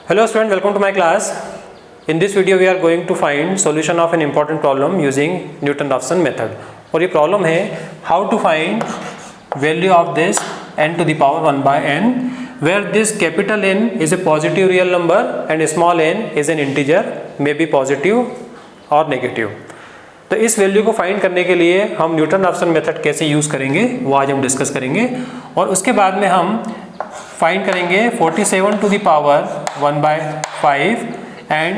Hello student, welcome to my class. In this video we are going to find solution of an important problem using Newton-Raphson method. और ये problem है how to find value of this n to the power 1 by n where this capital N is a positive real number and small n is an integer, may be positive or negative. तो इस value को find करने के लिए हम Newton-Raphson method कैसे use करेंगे वो आज हम डिस्कस करेंगे और उसके बाद में हम फाइंड करेंगे 47 to the power 1 by 5 and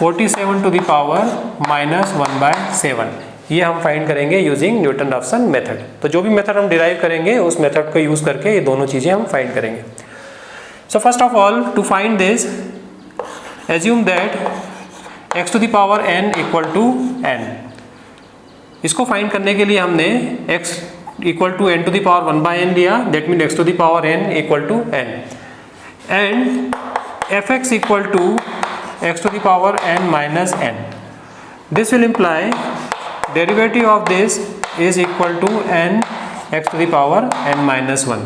47 to the power -1/7 ये हम फाइंड करेंगे यूजिंग न्यूटन-राफसन मेथड। तो जो भी मेथड हम डिराइव करेंगे उस मेथड को यूज़ करके ये दोनों चीज़ें हम फाइंड करेंगे। So first of all to find this assume that x to the power n equal to n। इसको फाइंड करने के लिए हमने x equal to n to the power 1 by n लिया, that mean x to the power n equal to n and fx equal to x to the power n minus n। This will imply derivative of this is equal to n x to the power n minus 1।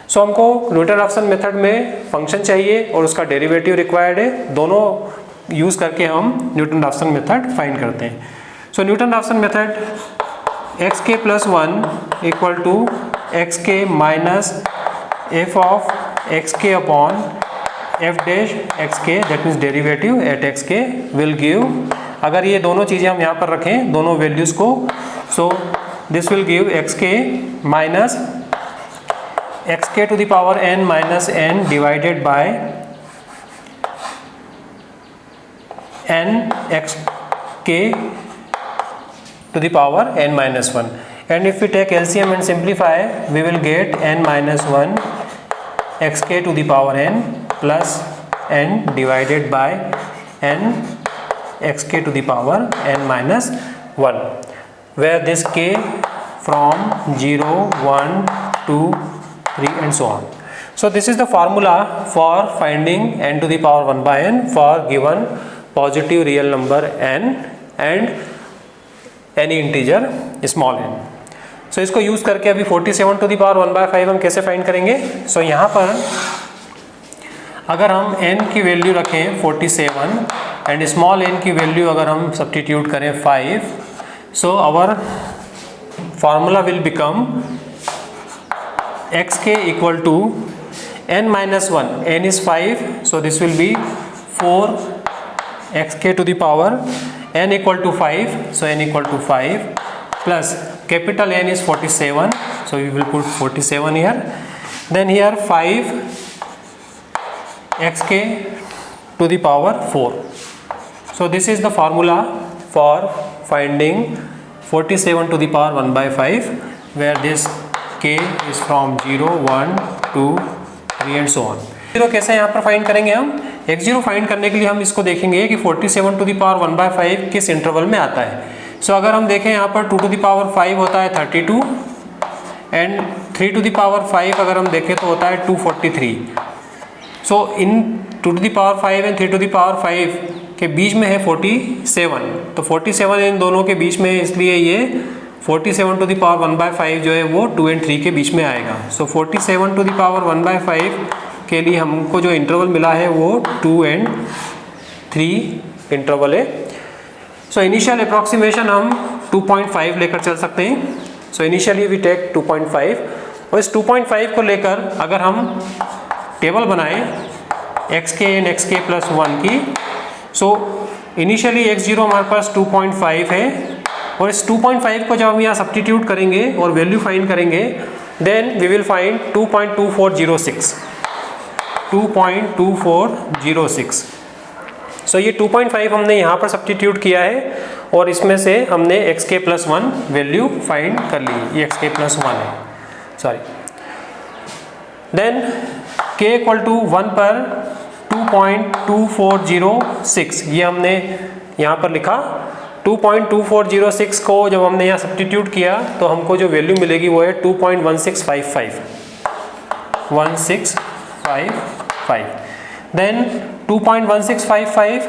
So हमको Newton Raphson method में function चाहिए और उसका derivative required है, दोनों use करके हम Newton-Raphson method find करते हैं। So Newton Raphson method xk plus 1 equal to xk minus f of xk upon f dash xk that means derivative at xk will give, अगर ये दोनों चीज़ें हम यहाँ पर रखें दोनों वैल्यूज़ को, so this will give xk minus xk to the power n minus n divided by n xk to the power n minus 1, and if we take LCM and simplify we will get n minus 1 xk to the power n plus n divided by n xk to the power n minus 1, where this k from 0 1 2 3 and so on. So this is the formula for finding n to the power 1 by n for given positive real number n and any integer small n। सो इसको use करके अभी 47 to the power 1 by 5 हम कैसे find करेंगे। सो यहाँ पर अगर हम n की वैल्यू रखें 47 एंड स्मॉल n की वैल्यू अगर हम सब्स्टिट्यूट करें 5, so our formula will become xk equal to n minus 1, n is 5, so this will be 4 xk to the power n equal to 5, so n equal to 5 plus capital N is 47, so we will put 47 here, then here 5 xk to the power 4. So this is the formula for finding 47 to the power 1 by 5 where this k is from 0 1 2 3 and so on। Zero कैसे यहाँ पर find करेंगे हम x0 find करने के लिए हम इसको देखेंगे कि 47 टू द पावर 1 by 5 किस इंटरवल में आता है। सो अगर हम देखें यहाँ पर 2 टू द पावर 5 होता है 32 एंड 3 टू द पावर 5 अगर हम देखें तो होता है 243। So in 2 to the power 5 and 3 to the power 5 के बीच में है 47, तो 47 इन दोनों के बीच में, इसलिए ये 47 टू द पावर 1 by 5 जो है वो 2 and 3 के बीच में आएगा। सो 47 टू द पावर 1 by 5 के लिए हमको जो इंटरवल मिला है वो 2 and 3 इंटरवल है। सो इनिशियल अप्रॉक्सीमेशन हम 2.5 लेकर चल सकते हैं। सो इनिशियली वी टेक 2.5 और इस 2.5 को लेकर अगर हम टेबल बनाएं xk एंड xk प्लस 1 की, सो इनिशियली x0 हमारे पास 2.5 है और इस 2.5 को जब हम यहाँ सब्स्टिट्यूट करेंगे और वैल्यू फाइंड करेंगे देन वी विल फाइंड 2.2406। सो ये 2.5 हमने यहाँ पर सब्स्टिट्यूट किया है और इसमें से हमने xk प्लस 1 वैल्यू फाइंड कर ली, ये xk प्लस 1 है, sorry. Then k equal to 1 पर 2.2406 ये हमने यहाँ पर लिखा। 2.2406 को जब हमने यहाँ सब्स्टिट्यूट किया तो हमको जो वैल्यू मिलेगी वो है 2.1655। देन 2.1655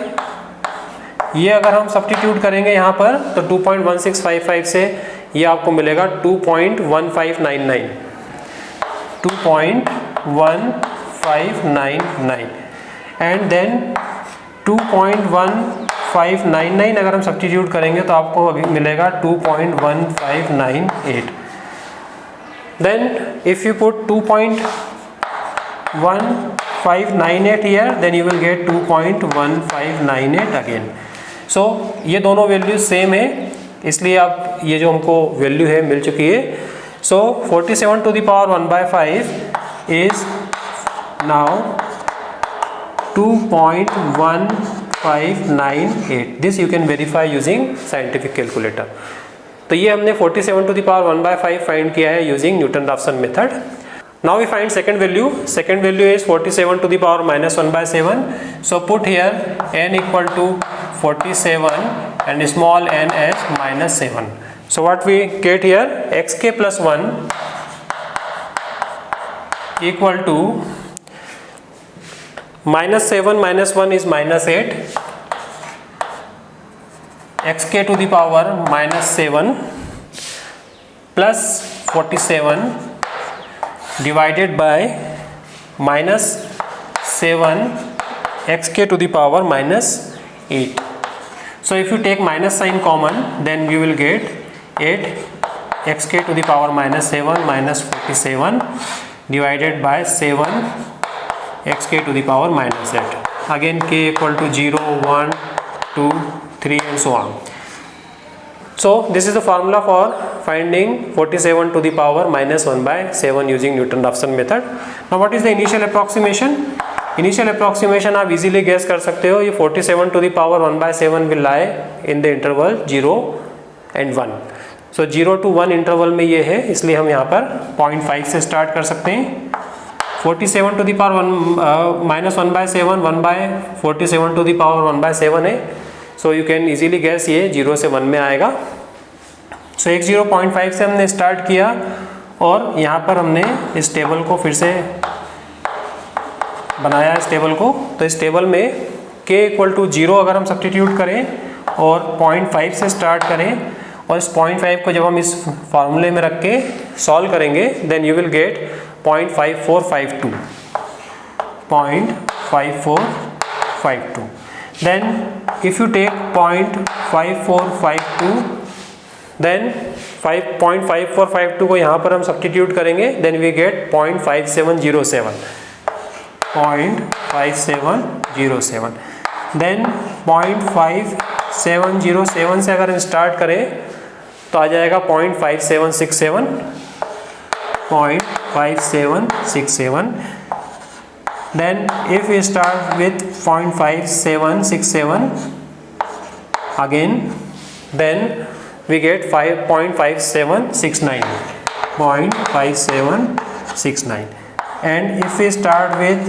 ये अगर हम सब्स्टिट्यूट करेंगे यहाँ पर तो 2.1655 से ये आपको मिलेगा 2.1599। एंड देन 2.1599 अगर हम सब्स्टिट्यूट करेंगे तो आपको अभी मिलेगा 2.1598. Then if you put 2.1598 here, then you will get 2.1598 again. So ये दोनों वैल्यू सेम है, इसलिए अब ये जो हमको वैल्यू है मिल चुकी है. So 47 to the power 1/5 is now 2.1598. This you can verify using scientific calculator. तो ये हमने 47 to the power 1/5 फाइंड किया है using Newton Raphson method. Now we find second value. Second value is 47 to the power -1/7. So put here n equal to 47 and small n as -7. So what we get here, xk plus 1 equal to -7 minus 1 is -8, xk to the power -7 plus 47 divided by -7 xk to the power -8. So if you take minus sign common, then you will get 8 xk to the power -7 minus 47 divided by 7 xk to the power -8. Again k equal to 0, 1, 2, 3 and so on. So this is the formula for finding 47 to the power -1/7 using Newton-Raphson method. Now what is the initial approximation? Initial approximation आप easily guess कर सकते हो. ये 47 to the power 1/7 will lie in the interval 0 and 1. So 0 to 1 interval में ये है, इसलिए हम यहाँ पर 0.5 से स्टार्ट कर सकते हैं. 47 to the power -1/7 1/47 to the power 1/7 है. So you can easily gas ये 0 से 1 में आएगा. सो 0.5 से हमने स्टार्ट किया और यहाँ पर हमने इस टेबल को फिर से बनाया इस टेबल को. तो इस टेबल में k इक्वल टू 0 अगर हम सब्स्टिट्यूट करें और 0.5 से स्टार्ट करें और इस 0.5 को जब हम इस फार्मूले में रख के सॉल्व करेंगे, then you will get 0.5452. 0.5452. Then if you take 0.5452, then 0.5452 को यहाँ पर हम सब्स्टिट्यूट करेंगे, then we get 0.5707. 0.5707. Then 0.5707 से अगर हम स्टार्ट करें तो आ जाएगा 0.5767. 0.5767. Then if we start with 0.5767 again, then we get 0.5769. 0.5769. And if we start with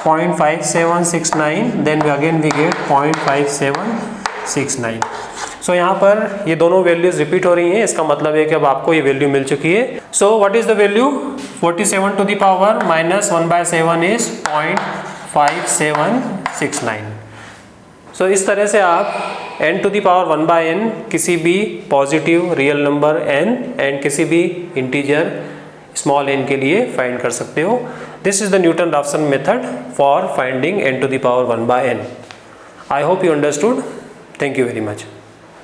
0.5769, then we get 0.5769. सो यहाँ पर ये दोनों वैल्यूज रिपीट हो रही हैं, इसका मतलब है कि अब आपको ये वैल्यू मिल चुकी है. So what is the value? 47 to the power -1/7 is 0.5769. So इस तरह से आप n to the power 1/n किसी भी positive real number n and किसी भी इंटीजर स्मॉल n के लिए फाइंड कर सकते हो. This is the Newton Raphson method for finding n to the power 1/n. I hope you understood. Thank you very much.